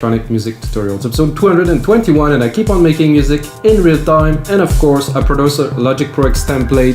Electronic music tutorials, episode 221, and I keep on making music in real time. And of course, I produce a Logic Pro X template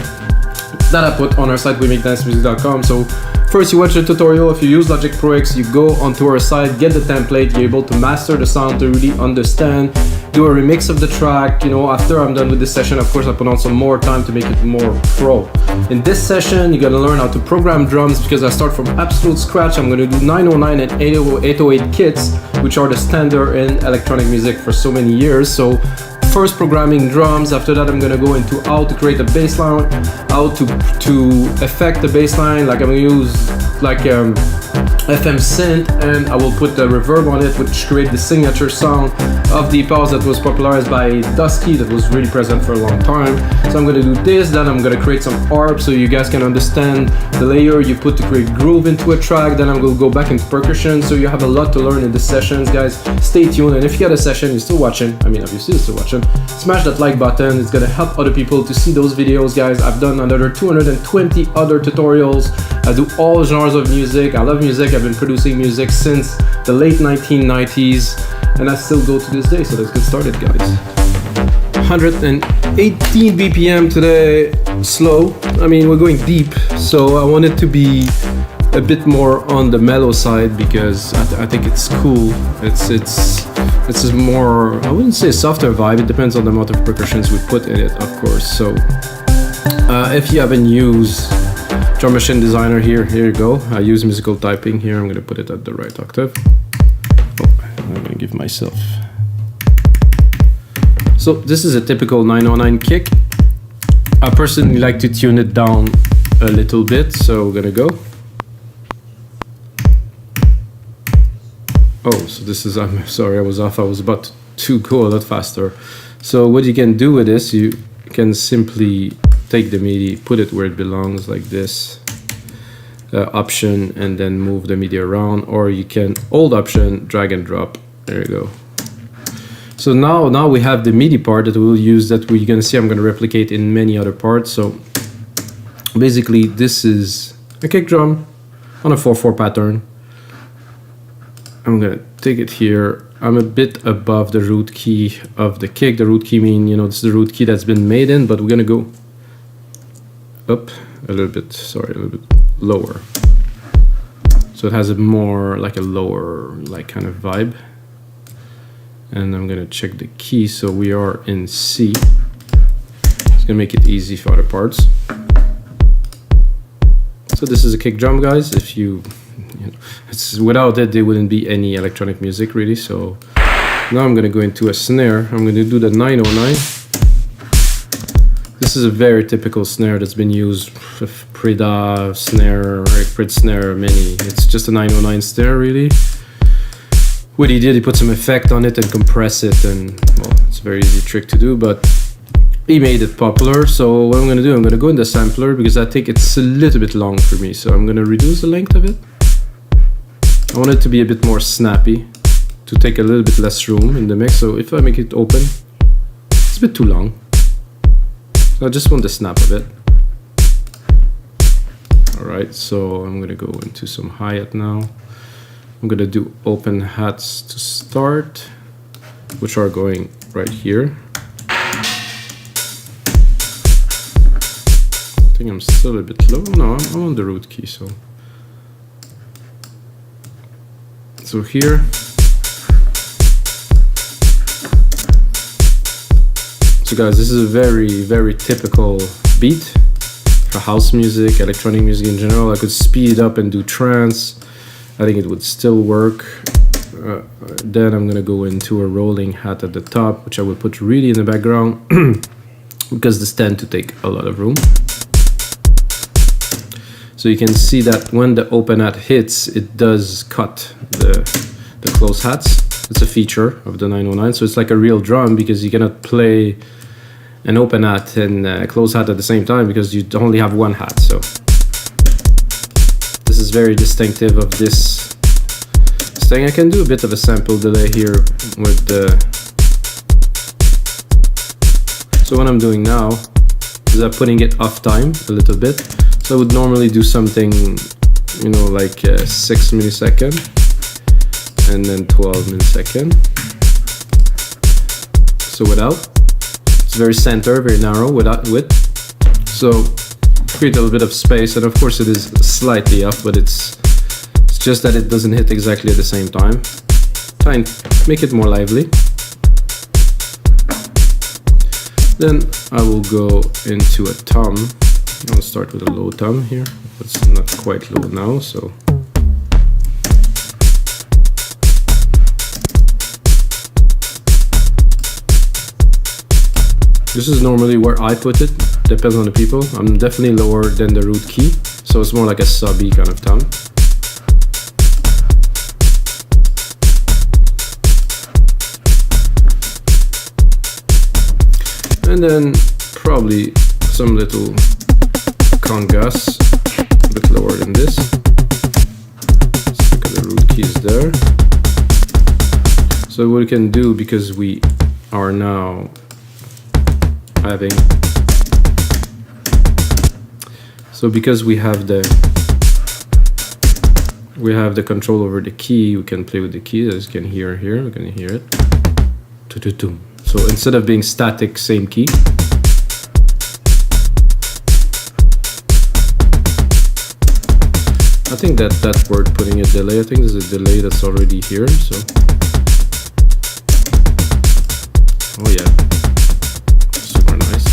that I put on our site, weMakeDanceMusic.com. So first you watch the tutorial. If you use Logic Pro X, you go onto our site, get the template, you're able to master the sound to really understand, do a remix of the track. You know, after I'm done with this session, of course, I put on some more time to make it more pro. In this session, you're gonna learn how to program drums because I start from absolute scratch. I'm gonna do 909 and 808 kits, which are the standard in electronic music for so many years. So first programming drums. After that, I'm gonna go into how to create a bass line, how to affect the bass line. Like I'm gonna use like FM synth, and I will put the reverb on it, which create the signature sound of the pause that was popularized by Dusky, that was really present for a long time. So I'm gonna do this, then I'm gonna create some harp so you guys can understand the layer you put to create groove into a track. Then I'm gonna go back into percussion. So you have a lot to learn in this sessions, guys. Stay tuned, and if you get a session, you're still watching, I mean obviously you're still watching, smash that like button. It's gonna help other people to see those videos, guys. I've done another 220 other tutorials. I do all genres of music. I love music. I've been producing music since the late 1990s, and I still go to this day. So let's get started, guys. 118 BPM today, slow. I mean, we're going deep, so I want it to be a bit more on the mellow side because I think it's cool. It's a more, I wouldn't say softer vibe. It depends on the amount of percussions we put in it, of course. So if you haven't used Drum Machine Designer, here you go. I use musical typing here. I'm gonna put it at the right octave. Oh, I'm gonna give myself. So this is a typical 909 kick. I personally like to tune it down a little bit, so we're gonna go. Oh, so this is, I'm sorry, I was off. I was about to go a lot faster. So what you can do with this, you can simply take the MIDI, put it where it belongs, like this, option, and then move the MIDI around, or you can hold option, drag and drop. There you go. So now we have the MIDI part that we'll use, that we're gonna see I'm gonna replicate in many other parts. So basically this is a kick drum on a 4/4 pattern. I'm gonna take it here. I'm a bit above the root key of the kick. The root key mean, you know, this is the root key that's been made in, but we're gonna go up a little bit, sorry, a little bit lower. So it has a more like a lower, like kind of vibe. And I'm gonna check the key. So we are in C. It's gonna make it easy for other parts. So this is a kick drum, guys. If you know, it's without it there wouldn't be any electronic music really. So now I'm gonna go into a snare. I'm gonna do the 909. This is a very typical snare that's been used, Prida snare, Prid snare, many. It's just a 909 snare really. What he did, he put some effect on it and compress it, and well, it's a very easy trick to do, but he made it popular. So what I'm gonna do, I'm gonna go in the sampler because I think it's a little bit long for me. So I'm gonna reduce the length of it. I want it to be a bit more snappy, to take a little bit less room in the mix. So if I make it open, it's a bit too long. So I just want the snap of it. All right, so I'm gonna go into some hi-hat now. I'm gonna do open hats to start, which are going right here. I think I'm still a bit low. No, I'm on the root key, so here. So guys, this is a very typical beat for house music, electronic music in general. I could speed it up and do trance. I think it would still work. Then I'm gonna go into a rolling hat at the top, which I will put really in the background because this tend to take a lot of room. So you can see that when the open hat hits, it does cut the close hats. It's a feature of the 909. So it's like a real drum because you cannot play an open hat and a close hat at the same time because you only have one hat. So this is very distinctive of this thing. I can do a bit of a sample delay here with the. So what I'm doing now is I'm putting it off time a little bit. So I would normally do something, you know, like 6 milliseconds. and then 12 millisecond. So without, it's very center, very narrow without width. So create a little bit of space, and of course it is slightly up, but it's just that it doesn't hit exactly at the same time. Try and make it more lively. Then I will go into a tom. I'll start with a low tom here. It's not quite low now, so. This is normally where I put it, depends on the people. I'm definitely lower than the root key, so it's more like a subby kind of tom. And then probably some little congas, a bit lower than this. Let's look at the root keys there. So what we can do, because we are now having, so because we have the control over the key, we can play with the key, as you can hear here, we can hear it. So instead of being static, same key. I think that word putting a delay, I think there's a delay that's already here, so. Oh yeah, super nice.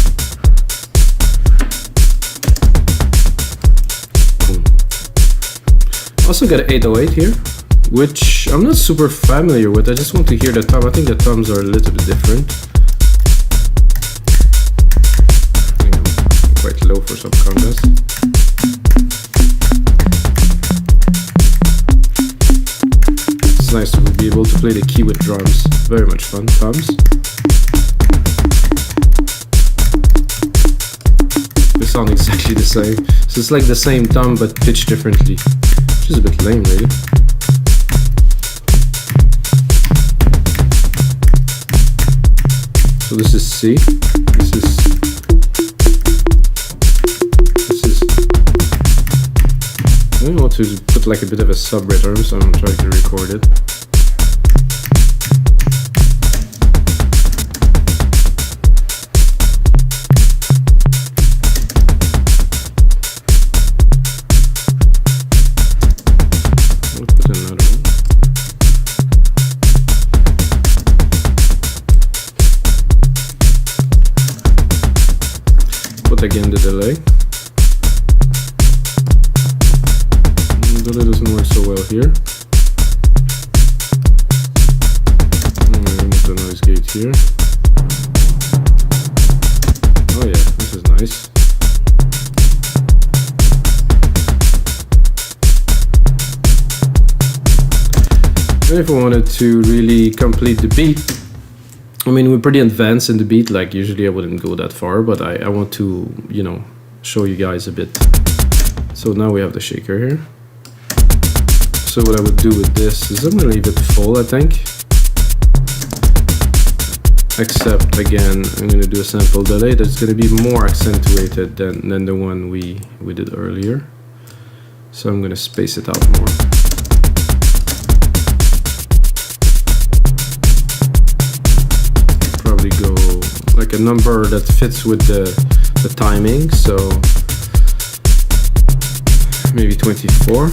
Boom. Also got an 808 here, which I'm not super familiar with. I just want to hear the tom. I think the toms are a little bit different. I think I'm quite low for some congas. It's nice to be able to play the key with drums. Very much fun. Toms. They sound exactly the same. So it's like the same tom but pitched differently, which is a bit lame, really. So this is C. This is. I want to put like a bit of a sub-rhythm, so I'm trying to record it. I'll put another one. Put again the delay. Delay doesn't work so well here. Remove the noise gate here. Oh yeah, this is nice. And if I wanted to really complete the beat, I mean, we're pretty advanced in the beat, like usually I wouldn't go that far, but I want to, you know, show you guys a bit. So now we have the shaker here. So what I would do with this is I'm going to leave it full, I think. Except again, I'm going to do a sample delay that's going to be more accentuated than the one we did earlier. So I'm going to space it out more. Probably go like a number that fits with the timing, so maybe 24.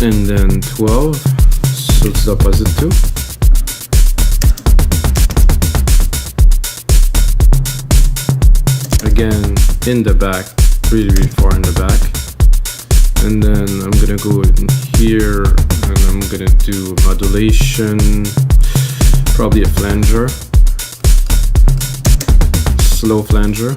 And then 12, so it's the opposite too. Again, in the back, really far in the back. And then I'm gonna go in here and I'm gonna do modulation, probably a flanger, slow flanger.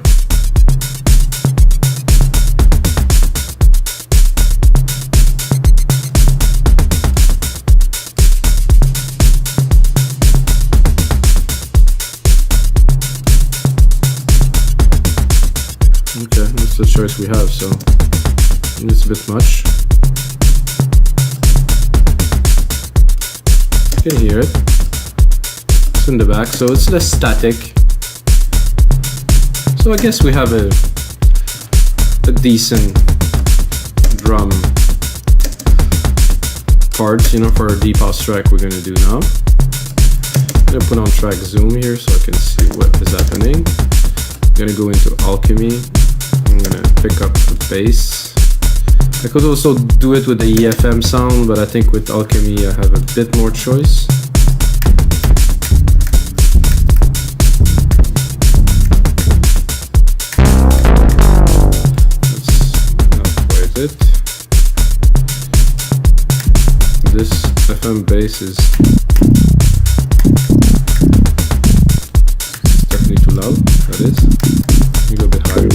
Okay, that's the choice we have, so it's a bit much. You can hear it. It's in the back, so it's less static. So I guess we have a decent drum parts, you know, for our deep house track we're gonna do now. I'm gonna put on track zoom here so I can see what is happening. I'm gonna go into alchemy. I'm gonna pick up the bass. I could also do it with the EFM sound, but I think with alchemy I have a bit more choice. It. This FM bass is definitely too loud. That is. Let me go a bit higher.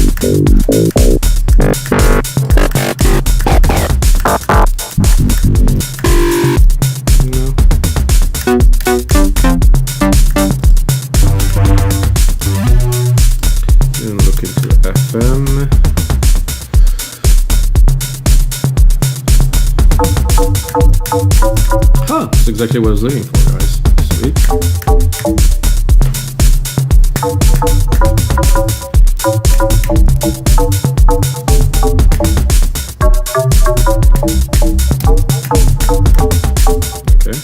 No. Then look into FM. Huh, that's exactly what I was looking for, guys. Sweet. Okay.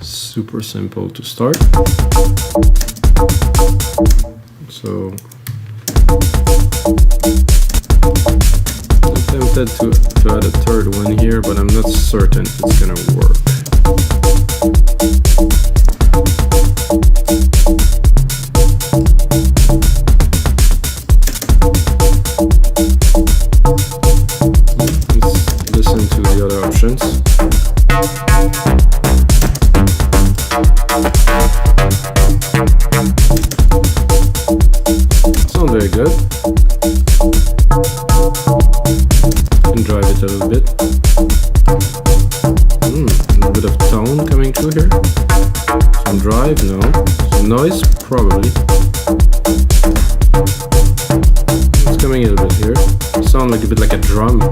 Super simple to start. So I'm tempted to add a third one here, but I'm not certain if it's gonna work. Let's listen to the other options. Sounds very good. Can drive it a little bit. A little bit of tone coming through here. Some drive, no. Some noise, probably. It's coming a little bit here. Sound like a bit like a drum.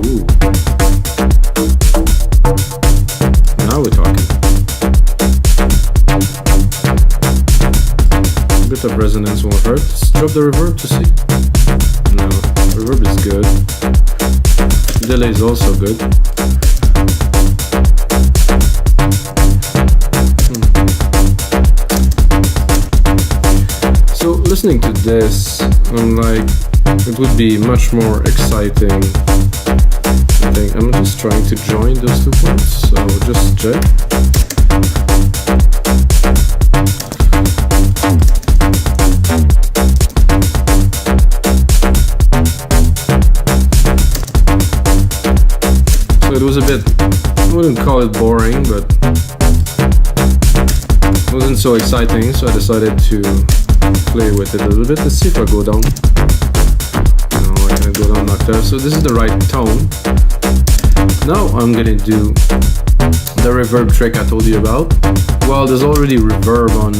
Ooh. Now we're talking. A bit of resonance won't hurt. Let's drop the reverb to see. No, reverb is good. Delay is also good. So listening to this, I'm like, it would be much more exciting. I think I'm just trying to join those 2 points, so just check. So it was a bit, I wouldn't call it boring, but it wasn't so exciting, so I decided to play with it a little bit. Let's see if I go down. No, I can't go down like that. So this is the right tone. Now I'm gonna do the reverb trick I told you about. Well, there's already reverb on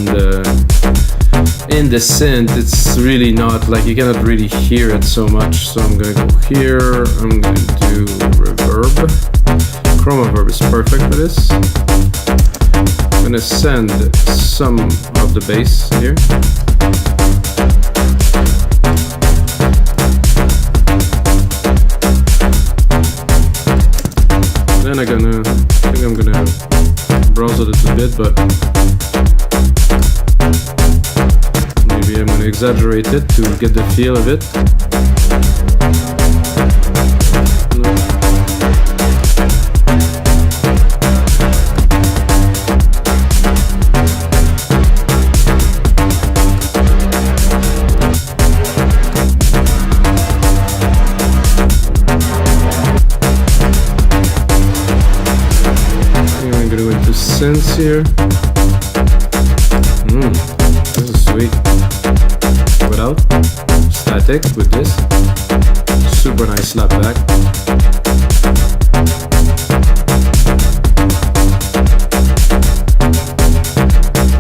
in the synth. It's really not, like, you cannot really hear it so much. So I'm gonna go here. I'm gonna do reverb. Chroma reverb is perfect for this. I'm gonna send some of the bass here. Then I think I'm gonna browse it a little bit, but maybe I'm gonna exaggerate it to get the feel of it. Synths here. This is sweet. Without static with this. Super nice slapback.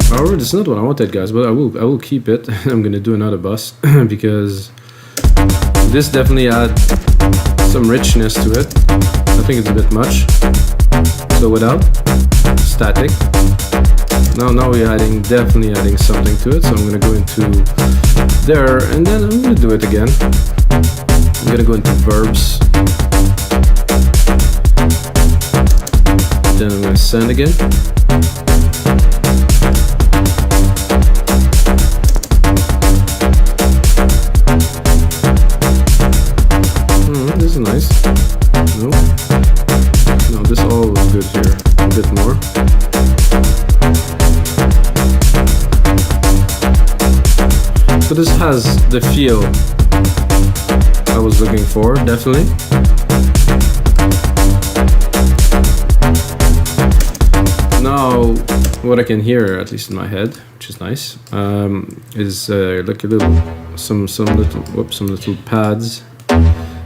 However, this is not what I wanted, guys, but I will keep it. I'm gonna do another bus because this definitely adds some richness to it. I think it's a bit much. So without static, Now we're definitely adding something to it. So I'm gonna go into there, and then I'm gonna do it again. I'm gonna go into verbs. Then I'm gonna send again. This is nice. No, this all was good here. A bit more. So this has the feel I was looking for, definitely. Now, what I can hear, at least in my head, which is nice, is like some little pads.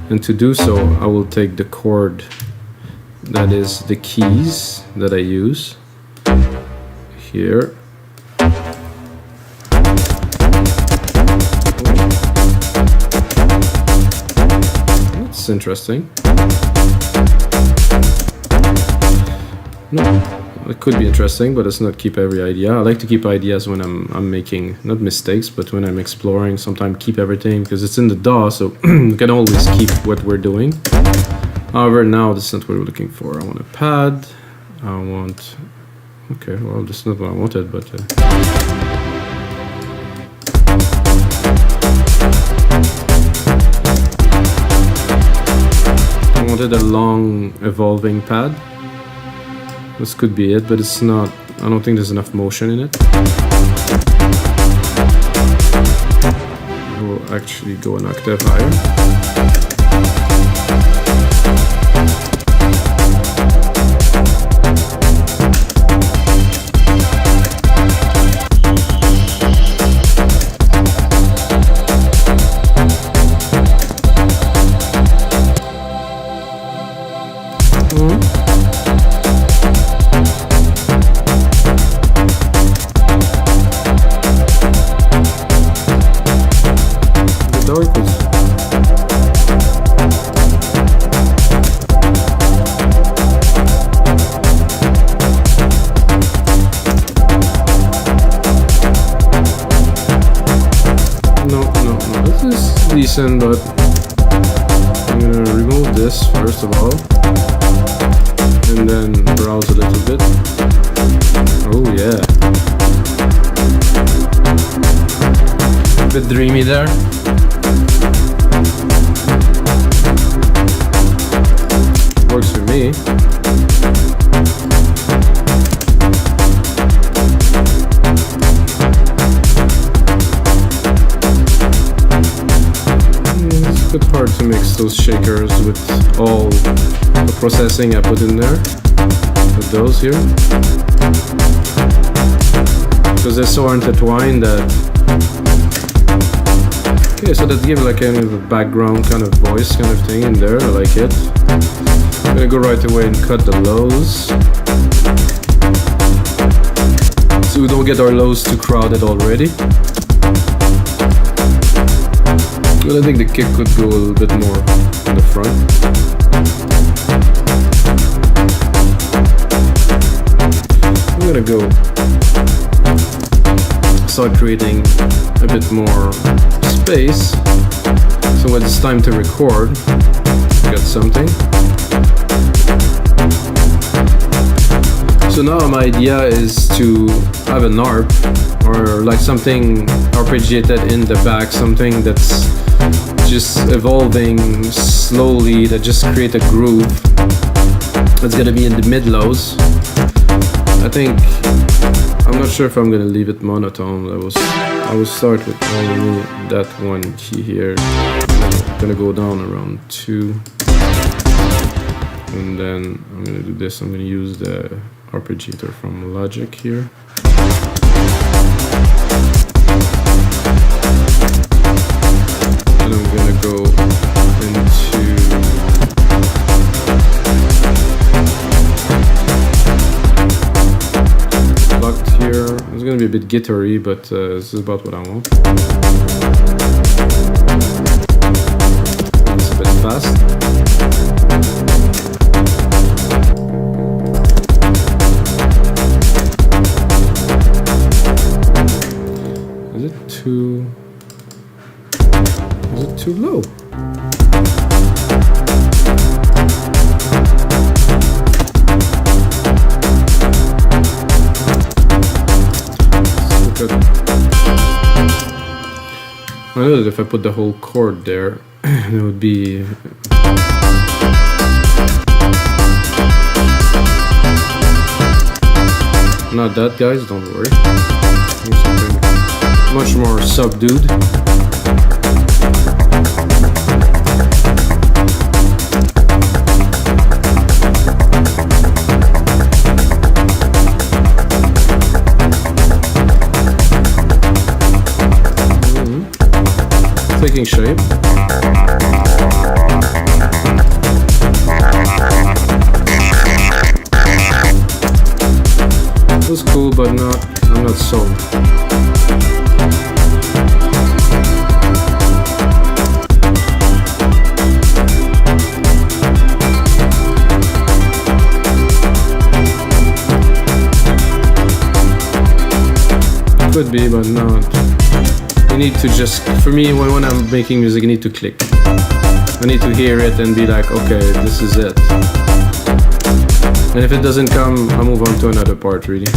And to do so, I will take the chord that is the keys that I use here. That's interesting. No, it could be interesting, but it's not keep every idea. I like to keep ideas when I'm making, not mistakes, but when I'm exploring. Sometimes keep everything because it's in the DAW, so you can always keep what we're doing. However, now this is not what we're looking for. I want a pad. I want... Okay, well, this is not what I wanted, but... I wanted a long, evolving pad. This could be it, but it's not... I don't think there's enough motion in it. I will actually go an octave higher. Decent, but I'm gonna remove this first of all and then browse a little bit. Oh yeah, a bit dreamy there. Works for me. It's a bit hard to mix those shakers with all the processing I put in there, with those here, because they're so intertwined that... Okay, so that gives like kind of a background kind of voice kind of thing in there. I like it. I'm gonna go right away and cut the lows, so we don't get our lows too crowded already. But I think the kick could go a little bit more in the front. I'm gonna go start creating a bit more space. So when it's time to record, we got something. So now my idea is to have an ARP or like something arpeggiated in the back, something that's just evolving slowly, that just create a groove that's gonna be in the mid-lows. I think, I'm not sure if I'm gonna leave it monotone. I will start with only that one key here. I'm gonna go down around 2, and then I'm gonna do this. I'm gonna use the arpeggiator from Logic here. And I'm gonna go into locked here. It's gonna be a bit guitar-y, but this is about what I want. It's a bit fast. too... Is it too low? Let's look at... I know that if I put the whole chord there, it would be... Not that, guys, don't worry. Something much more subdued. Taking shape. It was cool, but I'm not sold. Could be, but not. You need to just, for me, when I'm making music, you need to click. I need to hear it and be like, okay, this is it. And if it doesn't come, I'll move on to another part, really.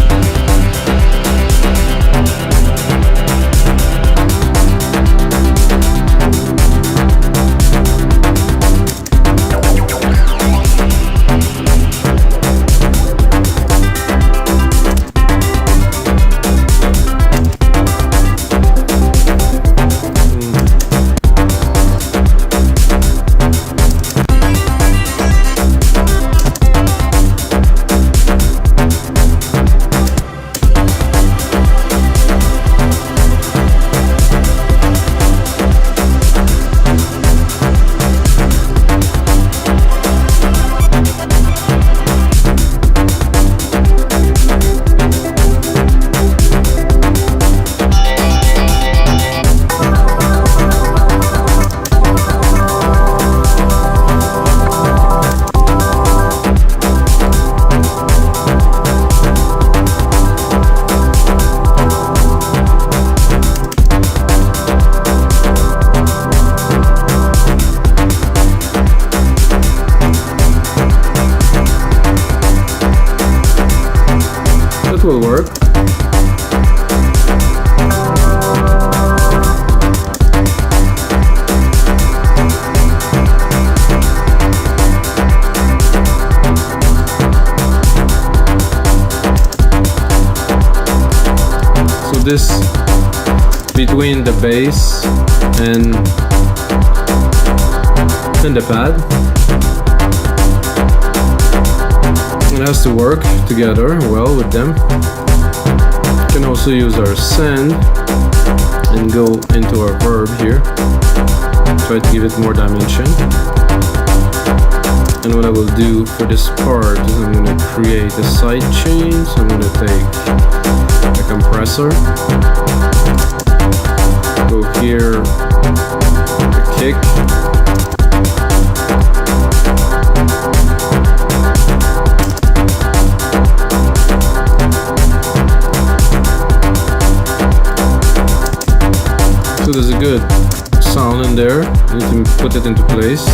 Will work. So this between the bass and the pad, it has to work together well with them. We can also use our send and go into our verb here. Try to give it more dimension. And what I will do for this part is I'm going to create a side chain. So I'm going to take a compressor, go here, a kick, so there's a good sound in there. You need to put it into place.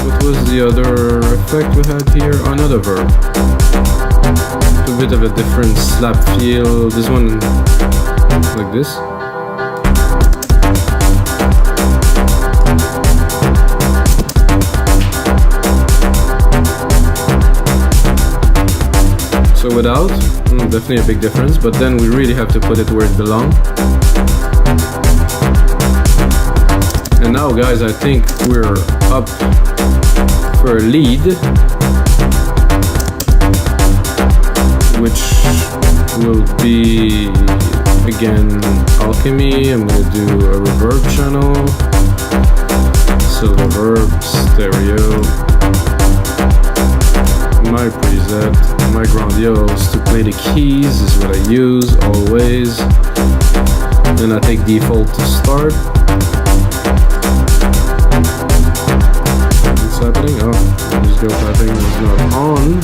What was the other effect we had here? Another verb. A bit of a different slap feel. This one like this. So without, definitely a big difference, but then we really have to put it where it belongs. And now, guys, I think we're up for a lead, which will be, again, alchemy. I'm going to do a reverb channel, silver reverb, stereo, my preset, my grandiose. To play the keys is what I use always. Then I take default to start. What's happening? Oh, just go typing is not on.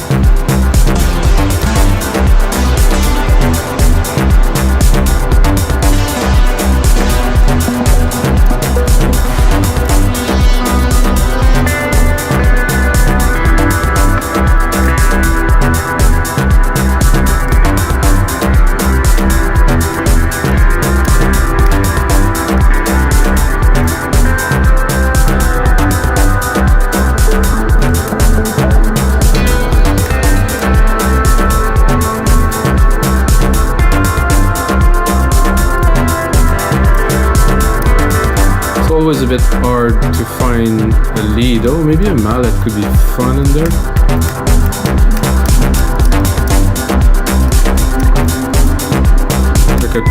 was a bit hard to find a lead. Oh, maybe a mallet could be fun in there. Look at.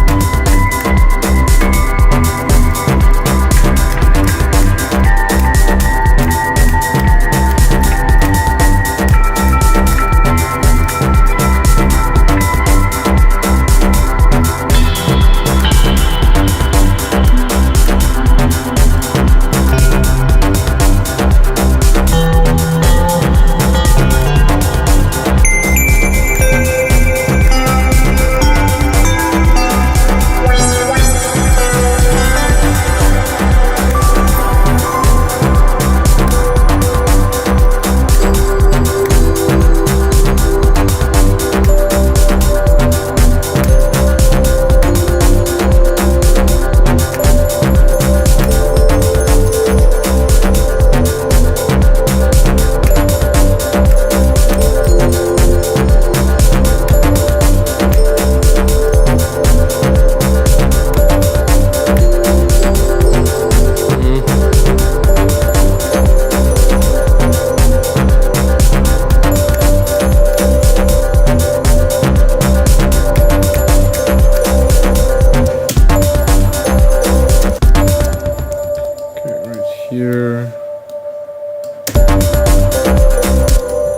Here.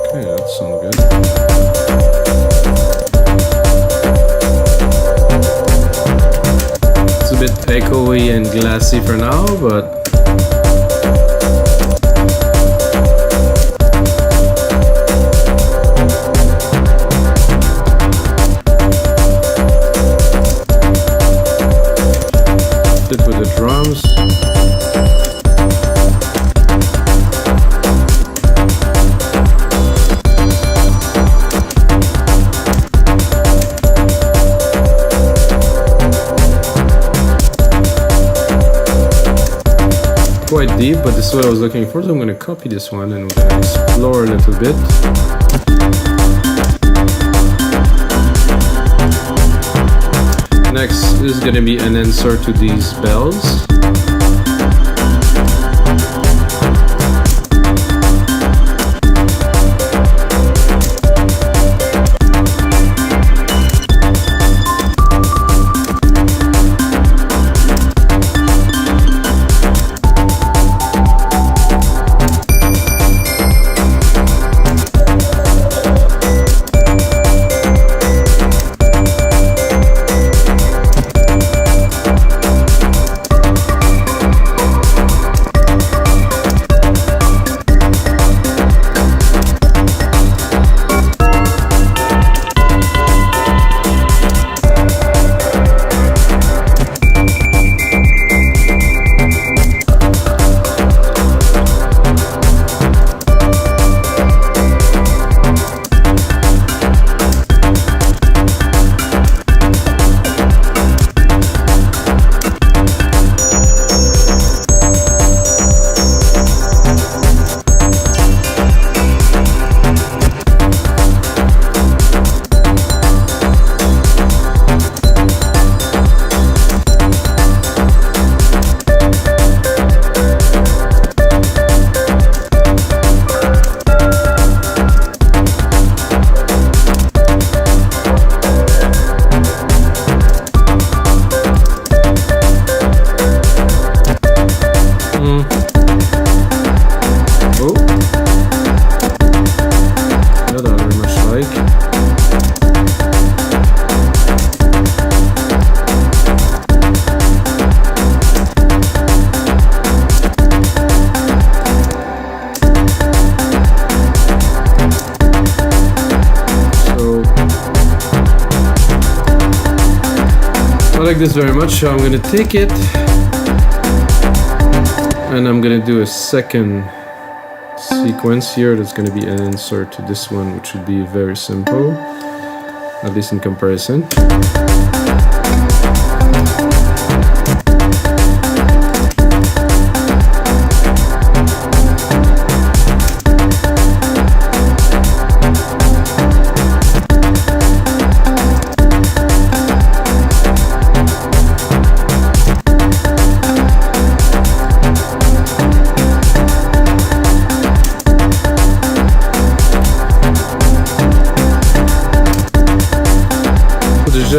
Okay, that sounds good. It's a bit echoey and glassy for now, but fit with the drums. Quite deep, but this is what I was looking for, so I'm going to copy this one and we're going to explore a little bit. Next is going to be an insert to these bells. like this very much, so I'm gonna take it and I'm gonna do a second sequence here that's gonna be an insert to this one, which should be very simple, at least in comparison.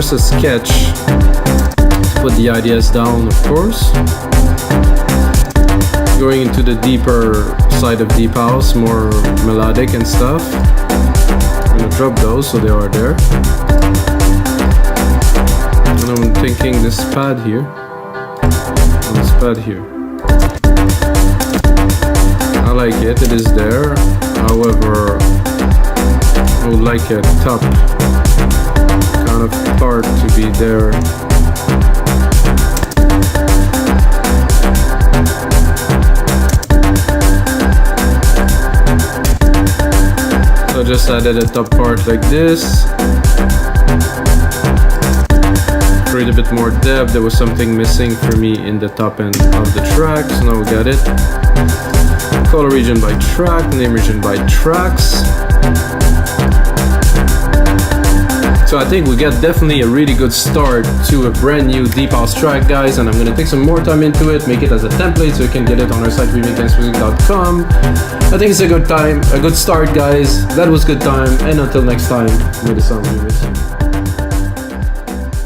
just a sketch. Put the ideas down, of course. Going into the deeper side of deep house, more melodic and stuff. I'm gonna drop those so they are there. And I'm thinking this pad here. This pad here. I like it, it is there. However, I would like a top kind of part to be there. So I just added a top part like this. Create a bit more depth. There was something missing for me in the top end of the track, so now we got it. Color region by track, name region by tracks. So I think we got definitely a really good start to a brand new deep house track, guys, and I'm gonna take some more time into it, make it as a template so you can get it on our site, wemakdancemusic.com. I think it's a good time, a good start, guys. That was good time, and until next time, may the sounds be with you.